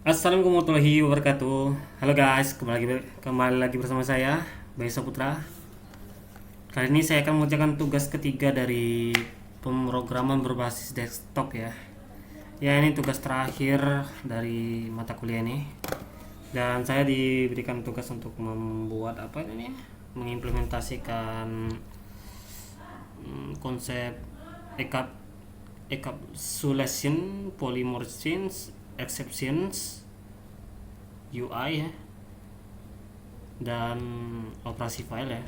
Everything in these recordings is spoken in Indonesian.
Assalamualaikum warahmatullahi wabarakatuh. Halo guys, kembali lagi bersama saya Bayu Saputra. Kali ini saya akan mengerjakan tugas ketiga dari pemrograman berbasis desktop ya. Ya, ini tugas terakhir dari mata kuliah ini. Dan saya diberikan tugas untuk membuat apa ini? Mengimplementasikan konsep ECAP encapsulation, polymorphisms, exceptions, UI ya, dan operasi file ya.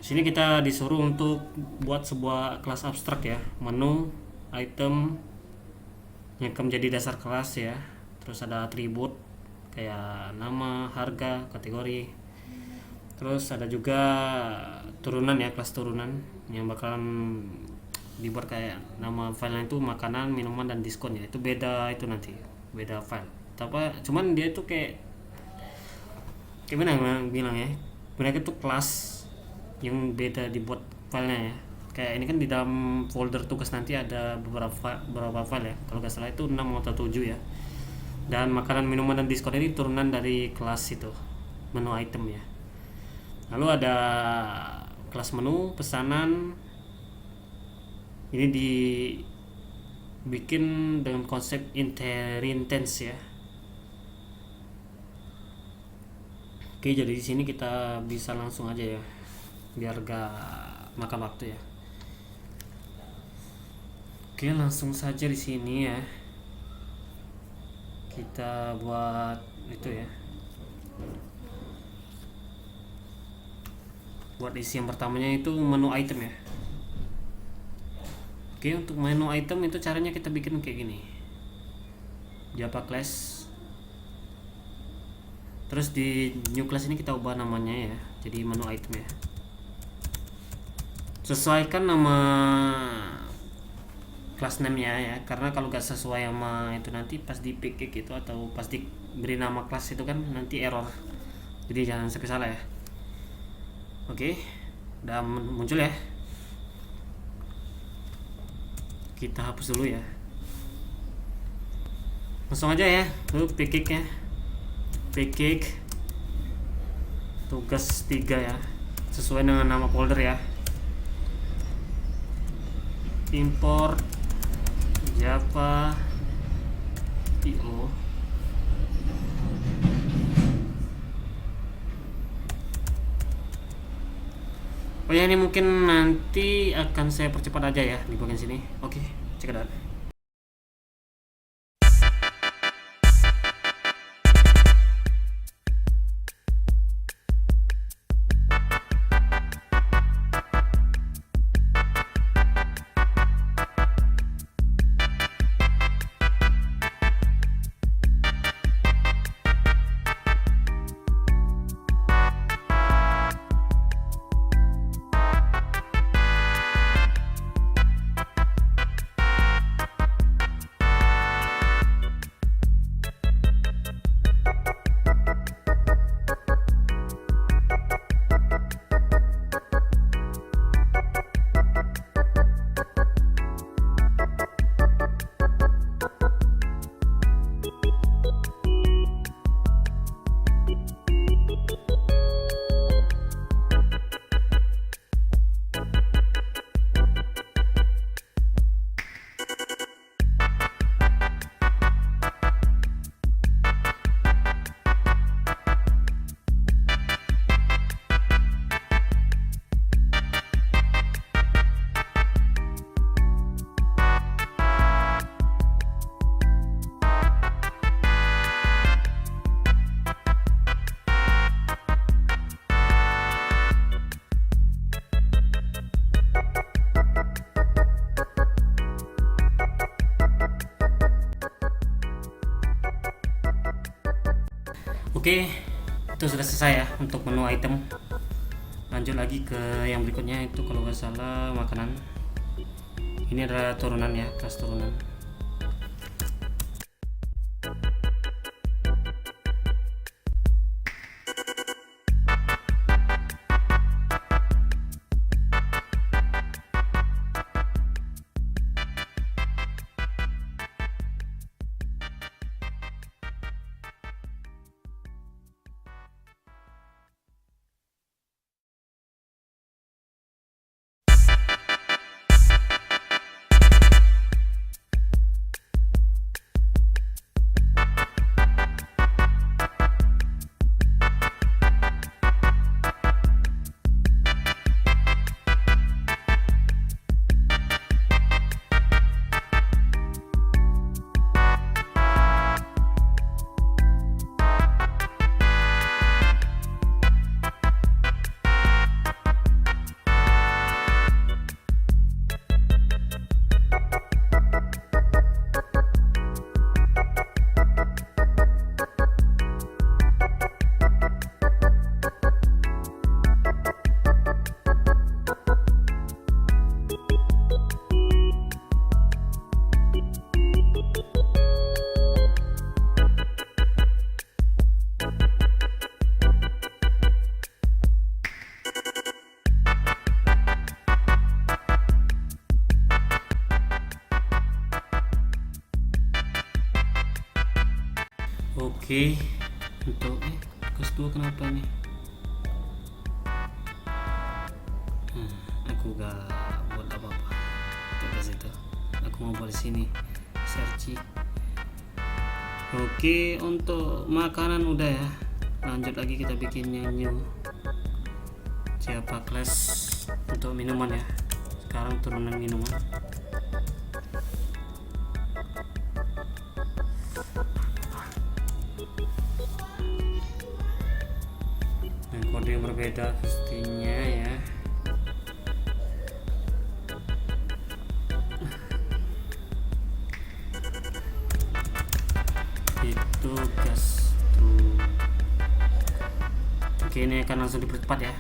Sini kita disuruh untuk buat sebuah kelas abstrak ya, menu, item yang akan menjadi dasar kelas ya. Terus ada atribut kayak nama, harga, kategori. Terus ada juga turunan ya, kelas turunan yang bakalan dibuat kayak nama filenya itu makanan, minuman, dan diskon ya. Itu beda, itu nanti beda file. Cuman dia itu kayak gimana bilang ya, mereka itu kelas yang beda dibuat filenya ya. Kayak ini kan di dalam folder tugas nanti ada beberapa file ya, kalau nggak salah itu 6 atau 7 ya. Dan makanan, minuman, dan diskon ini turunan dari kelas itu, menu item ya. Lalu ada kelas menu, pesanan. Ini dibikin dengan konsep inheritance ya. Oke, jadi di sini kita bisa langsung aja ya, biar gak makan waktu ya. Oke, langsung saja di sini ya. Kita buat itu ya. Buat isi yang pertamanya itu menu item ya. Oke, untuk menu item itu caranya kita bikin kayak gini. Java class. Terus di new class ini kita ubah namanya ya, jadi menu item ya. Sesuaikan nama class name-nya ya, karena kalau gak sesuai sama itu nanti pas di pick gitu atau pas diberi nama kelas itu kan nanti error. Jadi jangan sampai salah ya. Oke, udah muncul ya. Kita hapus dulu ya. Langsung aja ya, dulu pick ya. Pick tugas 3 ya, sesuai dengan nama folder ya. Import Java IO. Oh ya, ini mungkin nanti akan saya percepat aja ya di bagian sini. Oke, check it out. Oke, itu sudah selesai ya untuk menu item. Lanjut lagi ke yang berikutnya, itu kalau nggak salah makanan. Ini adalah turunan ya, kelas turunan. Oke, untuk kelas 2 kenapa nih? Aku gak buat apa-apa tugas itu. Aku mau buat sini searching. Oke, untuk makanan udah ya. Lanjut lagi kita bikin yang new. Siapa kelas untuk minuman ya? Sekarang turunan minuman. Nah, kode yang berbeda pastinya ya. Itu gas tuh. Oke, ini akan langsung dipercepat ya.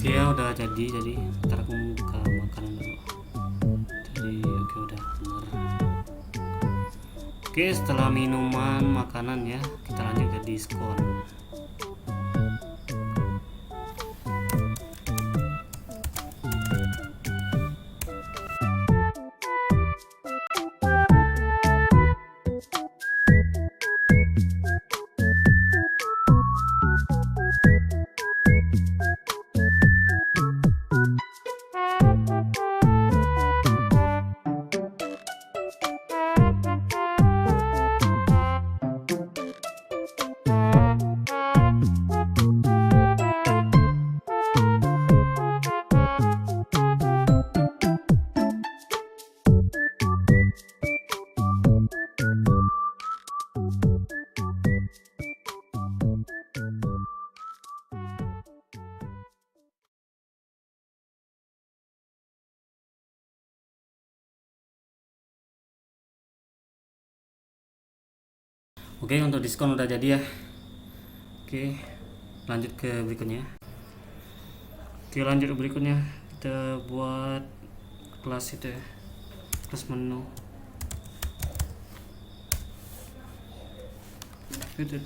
Oke ya, udah jadi ntar aku buka makanan dulu. Jadi oke, udah bener. Oke, setelah minuman makanan ya, kita lanjut ke diskon. Oke, untuk diskon udah jadi ya. Oke, lanjut ke berikutnya. Oke, lanjut ke berikutnya. Kita buat kelas itu ya, kelas menu. Gitu.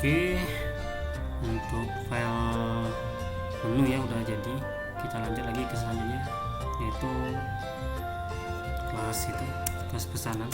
Oke, untuk file menu ya udah jadi. Kita lanjut lagi ke selanjutnya, yaitu kelas pesanan.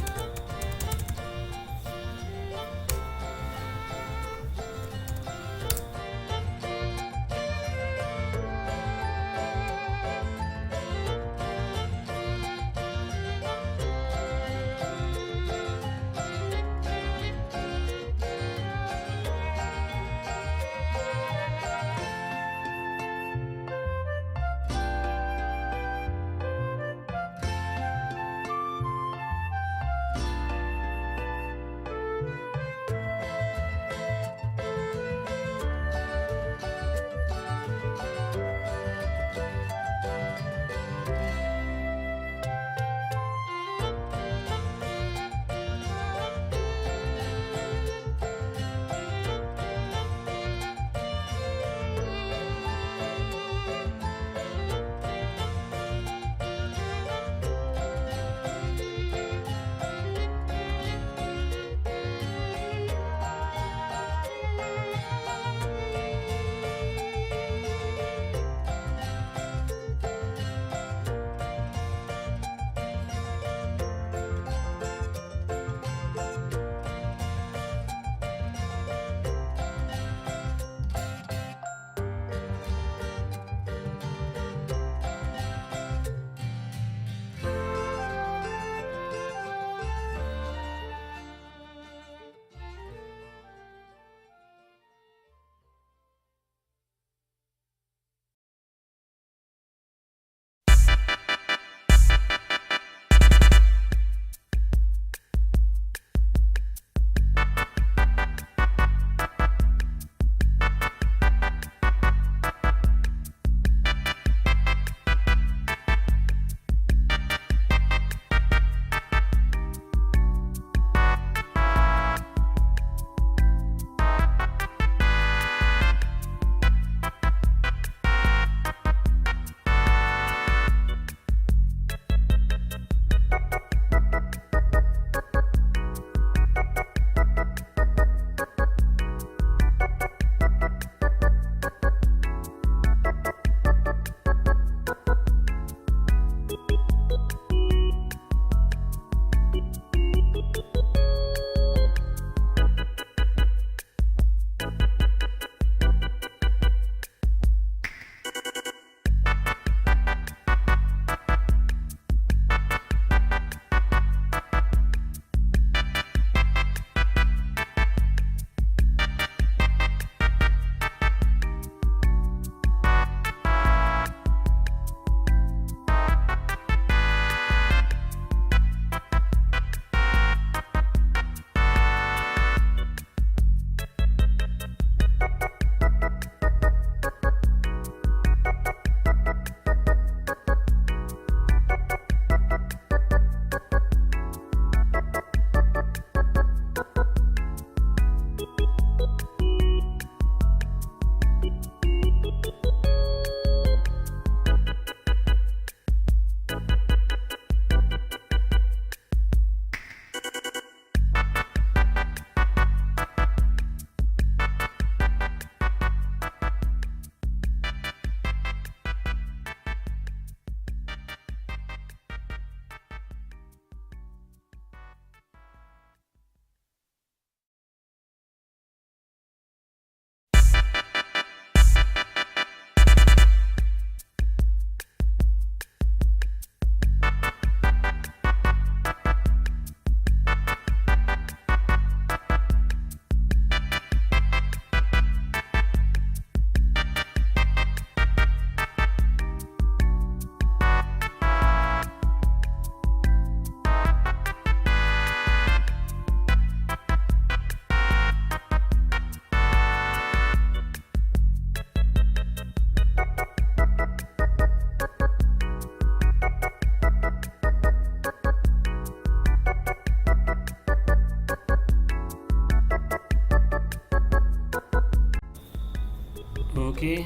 Oke,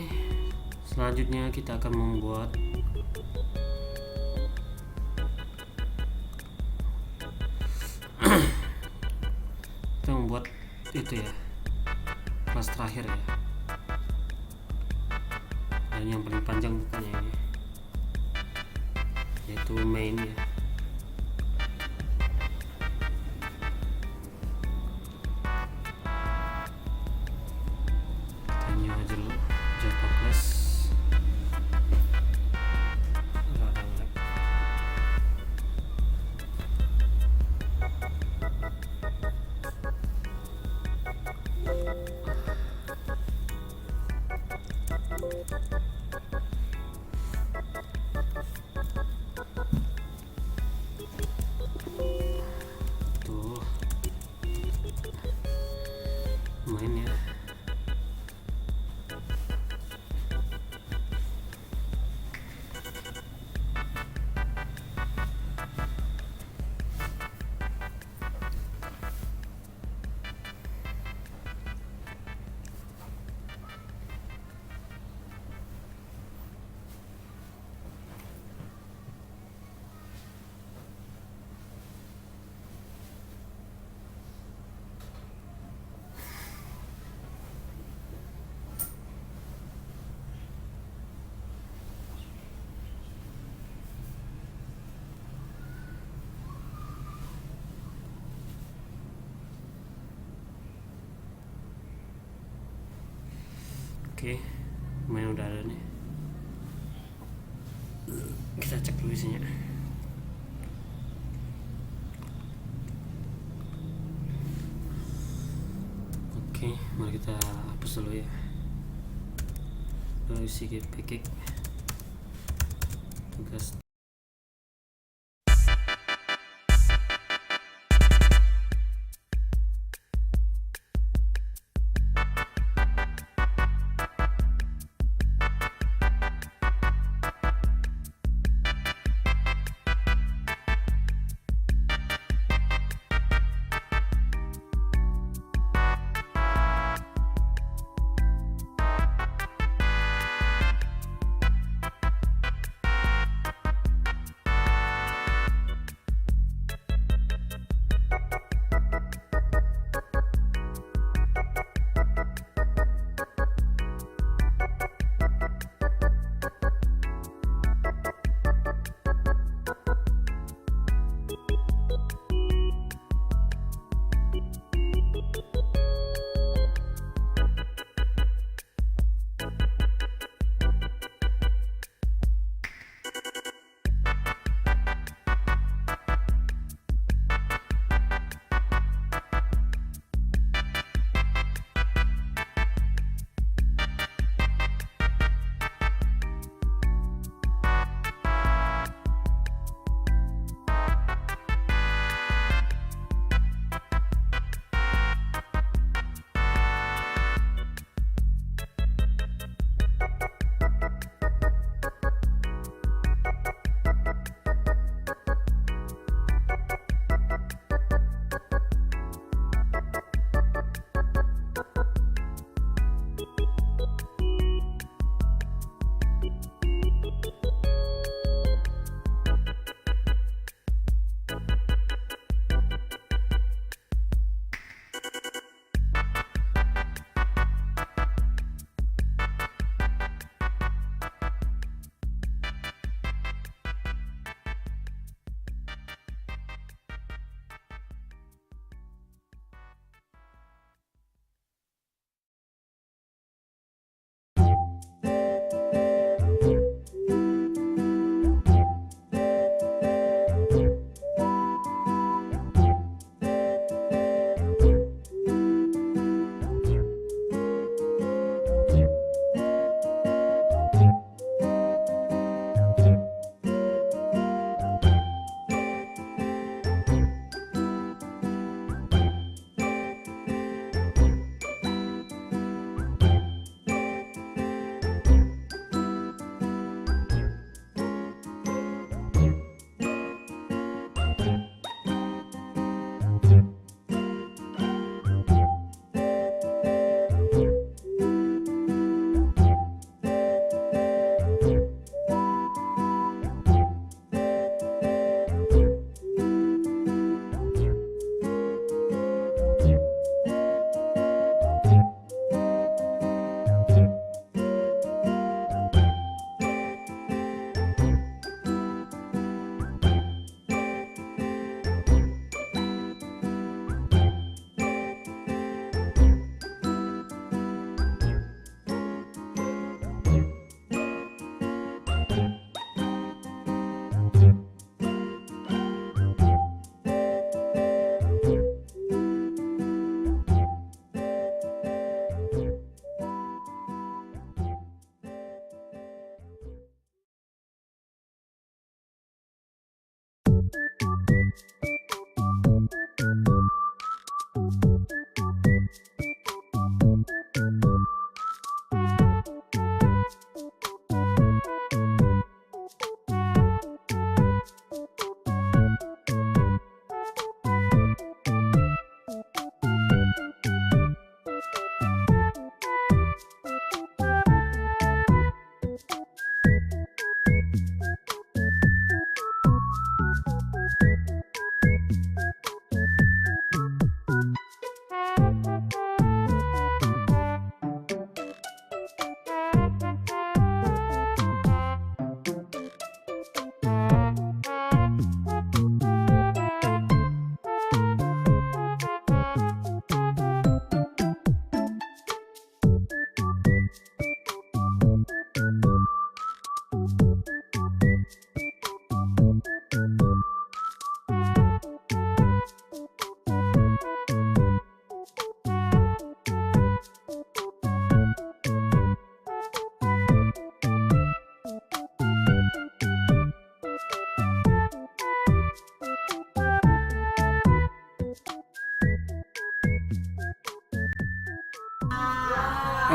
selanjutnya kita akan membuat itu ya, kelas terakhir ya, dan yang paling panjang bukannya ini, yaitu main ya. Kita new aja dulu Java class. Rada lag. Tuh main ya. Oke, main udah ada nih. Kita cek dulu isinya. Oke, mari kita hapus dulu ya. Isi package tugas.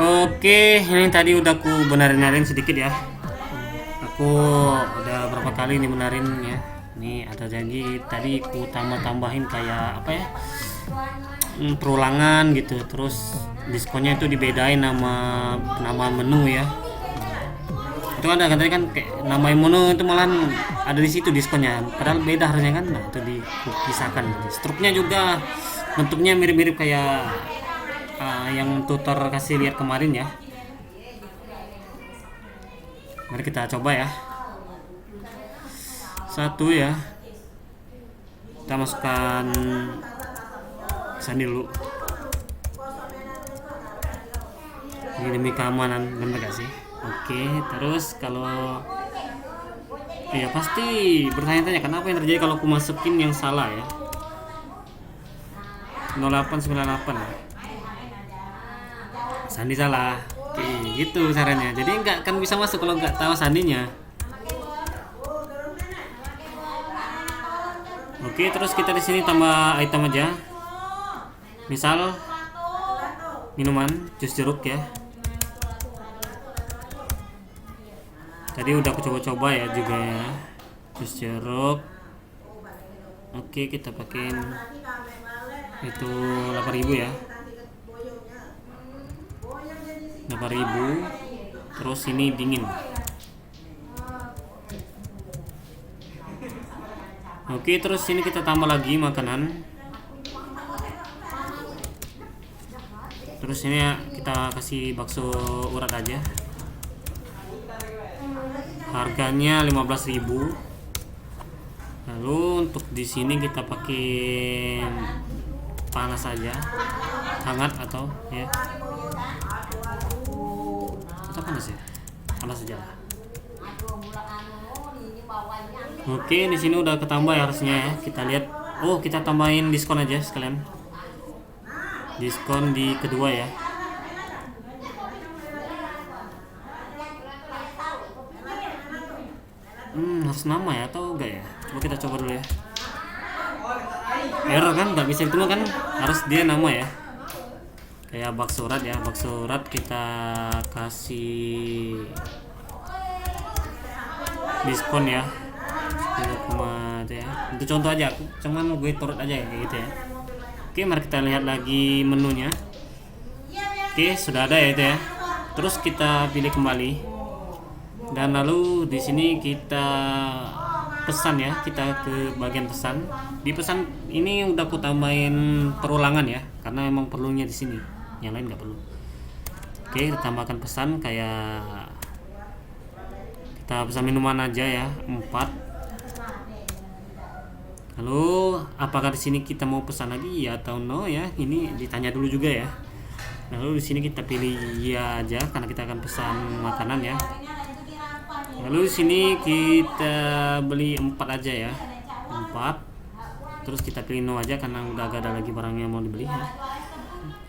Oke, ini tadi udah aku benerin sedikit ya. Aku udah berapa kali nih benerin ya. Ini ada janji tadi aku tambahin kayak apa ya? Perulangan gitu. Terus diskonnya itu dibedain nama menu ya. Itu kan ada tadi kan kayak nama menu itu malah ada di situ diskonnya. Padahal beda harganya kan. Nah, itu dipisahkan. Struknya juga bentuknya mirip-mirip kayak yang tutor kasih lihat kemarin ya. Mari kita coba ya. Satu ya. Kita masukkan sandi dulu. Ini demi keamanan, bener gak sih? Oke, terus kalau ya pasti bertanya-tanya kenapa yang terjadi kalau aku masukin yang salah ya. 0898 ya. Sandi salah. Oke, gitu caranya. Jadi nggak akan bisa masuk kalau nggak tahu sandinya. Oke, terus kita di sini tambah item aja. Misal minuman jus jeruk ya. Tadi udah aku coba-coba ya juga ya. Jus jeruk. Oke, kita pakein itu 8.000 ya. 8.000. Terus ini dingin. Oke, terus ini kita tambah lagi makanan. Terus ini ya, kita kasih bakso urat aja. Harganya 15.000. Lalu untuk di sini kita pakai panas aja, hangat atau ya. Atau panas ya? Panas aja lah. Oke, di sini udah ketambah ya harusnya ya. Kita lihat. Oh, kita tambahin diskon aja sekalian. Diskon di kedua ya. Harus nama ya atau enggak ya? Coba kita coba dulu ya. Error kan, nggak bisa ditulis kan? Harus dia nama ya. Kayak bakso urat ya, bakso urat kita kasih diskon ya 10, ya. Itu contoh aja, aku cuman gue turut aja kayak gitu ya. Oke, mari kita lihat lagi menunya. Oke, sudah ada ya itu ya. Terus kita pilih kembali. Dan lalu di sini kita pesan ya, kita ke bagian pesan. Di pesan ini udah aku tambahin perulangan ya, karena memang perlunya di sini. Yang lain nggak perlu. Oke, kita tambahkan pesan kayak kita pesan minuman aja ya, 4. Lalu apakah di sini kita mau pesan lagi ya atau no ya? Ini ditanya dulu juga ya. Lalu di sini kita pilih ya aja karena kita akan pesan makanan ya. Lalu di sini kita beli 4 aja ya, 4. Terus kita pilih no aja karena udah gak ada lagi barang yang mau dibeli ya.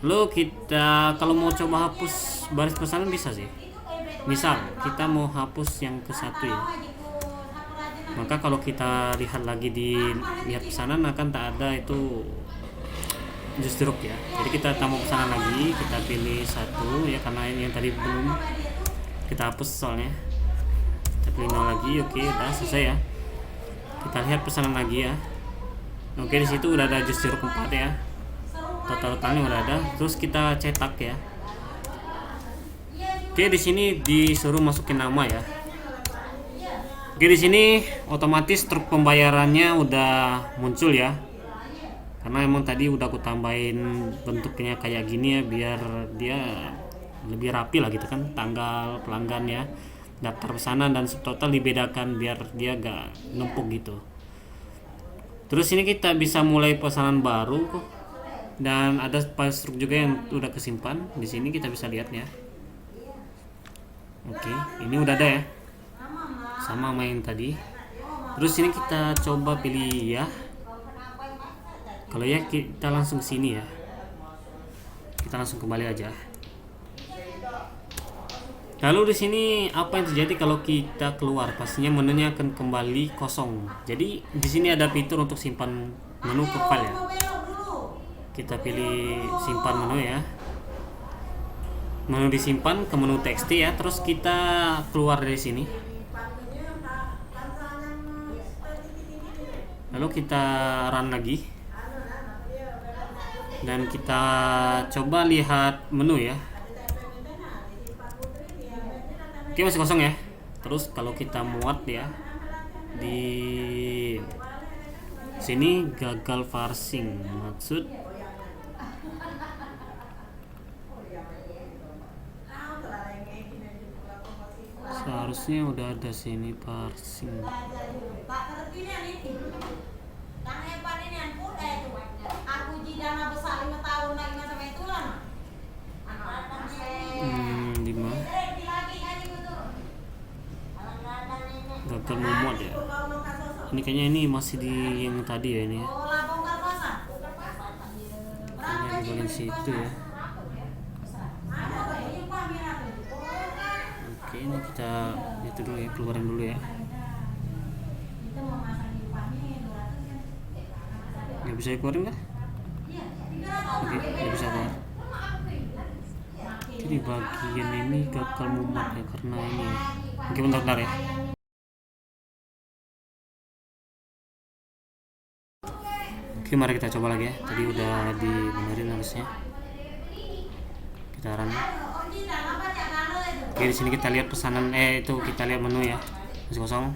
Lalu kita kalau mau coba hapus baris pesanan bisa sih. Misal kita mau hapus yang ke 1 ya. Maka kalau kita lihat lagi di lihat pesanan akan tak ada itu jus jeruk ya. Jadi kita tambah pesanan lagi, kita pilih 1 ya karena ini yang tadi belum kita hapus soalnya. Kita pilih 0 lagi. Oke, udah selesai ya. Kita lihat pesanan lagi ya. Oke, di situ udah ada jus jeruk 4 ya. Totalnya udah ada. Terus kita cetak ya. Oke, di sini disuruh masukin nama ya. Oke, di sini otomatis truk pembayarannya udah muncul ya. Karena emang tadi udah aku tambahin bentuknya kayak gini ya biar dia lebih rapi lah gitu kan, tanggal pelanggan ya, daftar pesanan dan subtotal dibedakan biar dia gak numpuk gitu. Terus ini kita bisa mulai pesanan baru kok. Dan ada file struk juga yang udah kesimpan. Di sini kita bisa lihat ya. Oke, ini udah ada ya. Sama main tadi. Terus ini kita coba pilih ya. Kalau ya kita langsung sini ya. Kita langsung kembali aja. Lalu di sini apa yang terjadi kalau kita keluar? Pastinya menunya akan kembali kosong. Jadi di sini ada fitur untuk simpan menu ke file ya. Kita pilih simpan menu ya. menu disimpan ke menu TXT ya, terus kita keluar dari sini, lalu kita run lagi dan kita coba lihat menu ya. Oke, masih kosong ya. Terus kalau kita muat ya, di sini gagal parsing, maksud seharusnya udah ada sini parsing. Di mana? Gagal memuat ya. Ini kayaknya ini masih di yang tadi ya ini ya. Kayaknya di bagian situ ya. Oke, ini kita itu dulu ya, keluarin dulu ya. Nggak bisa dikeluarin kah? Oke, nggak bisa keluar. Jadi bagian ini gagal muat ya karena ini ya. Oke, bentar ya. Oke, mari kita coba lagi ya. Tadi udah dibenerin harusnya. Kita run. Oke, di sini kita lihat pesanan itu kita lihat menu ya. Masih kosong.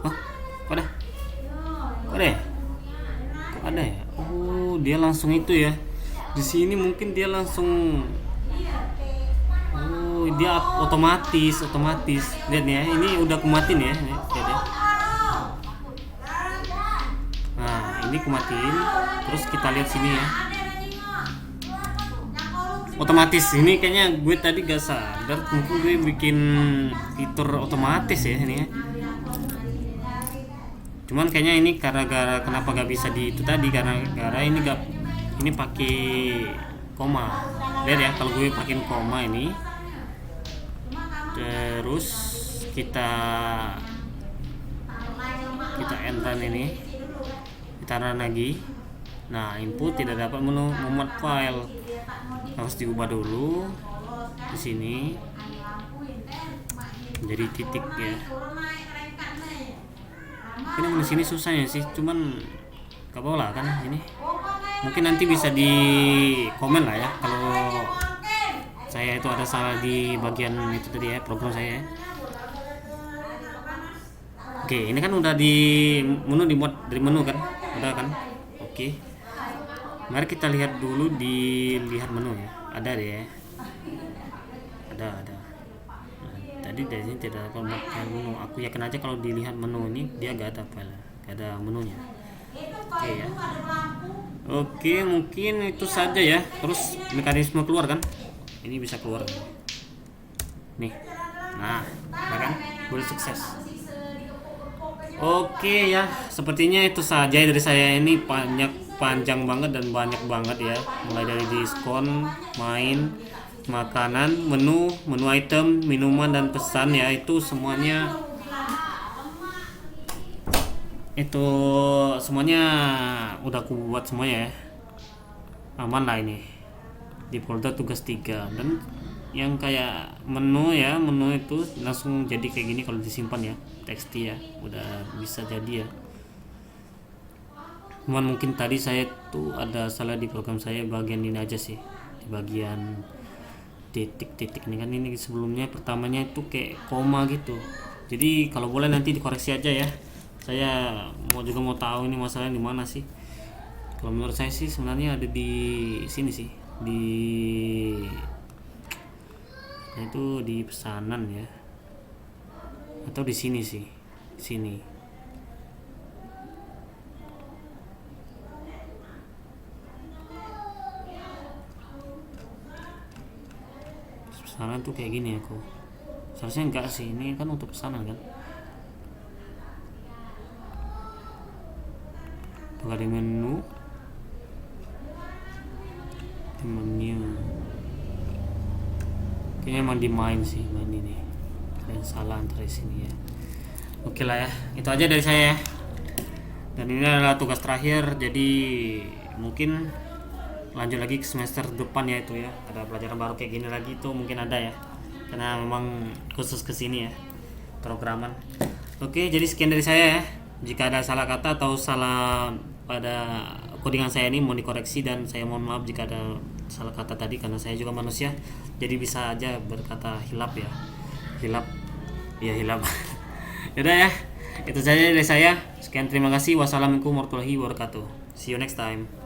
Oh, kok ada? Kok ada ya? Kok ada ya? Oh, dia langsung itu ya. Di sini mungkin dia langsung dia otomatis. Lihat nih ya, ini udah kumatin ya. Lihat ya. Nah, ini kumatin. Terus kita lihat sini ya. Otomatis. Ini kayaknya gue tadi gak sadar, mungkin gue bikin fitur otomatis ya ini ya. Cuman kayaknya ini gara-gara kenapa gak bisa di itu tadi, karena ini pakai koma. Lihat ya, kalau gue pakai koma ini, terus kita enter ini, kita run lagi. Nah, input tidak dapat memuat file, harus diubah dulu di sini jadi titik ya. Ini di sini susahnya sih, cuman gak apa lah kan ini. Mungkin nanti bisa di komen lah ya kalau saya itu ada salah di bagian itu tadi ya, program saya. Oke, ini kan udah di menu, dimuat dari menu kan, udah kan. Oke, mari kita lihat dulu, dilihat menu ya. Ada deh ya, ada. Nah, tadi dari sini tidak ada menu. Aku yakin aja kalau dilihat menu ini dia gak ada file, gak ada menunya. Oke ya. Oke, mungkin itu saja ya. Terus mekanisme keluar kan? Ini bisa keluar. Nih. Nah, kan? Boleh sukses. Oke ya, sepertinya itu saja dari saya. Ini panjang banget dan banyak banget ya. Mulai dari diskon, main, makanan, menu item, minuman dan pesan ya. Itu semuanya udah aku buat semuanya ya. Aman lah ini di folder tugas 3. Dan yang kayak menu itu langsung jadi kayak gini kalau disimpan ya, TXT ya, udah bisa jadi ya. Cuman mungkin tadi saya tuh ada salah di program saya bagian ini aja sih, di bagian titik-titik ini kan. Ini sebelumnya pertamanya itu kayak koma gitu, jadi kalau boleh nanti dikoreksi aja ya. Saya mau tahu ini masalahnya di mana sih. Kalau menurut saya sih sebenarnya ada di sini sih, itu di pesanan ya, atau di sini sih, di sini. Pesanan tuh kayak gini aku. Seharusnya enggak sih, ini kan untuk pesanan kan. Tuh ada menu, kayaknya emang di main sih, main ini. Ada yang salah antara sini ya. Oke lah ya, itu aja dari saya ya. Dan ini adalah tugas terakhir, jadi mungkin lanjut lagi ke semester depan ya, itu ya ada pelajaran baru kayak gini lagi itu mungkin ada ya, karena memang khusus ke sini ya programan. Oke, jadi sekian dari saya ya. Jika ada salah kata atau salah pada codingan saya ini mohon dikoreksi, dan saya mohon maaf jika ada salah kata tadi karena saya juga manusia. Jadi bisa aja berkata hilap ya. Hilap. Ya hilap. Yaudah ya. Itu saja dari saya. Sekian, terima kasih. Wassalamualaikum warahmatullahi wabarakatuh. See you next time.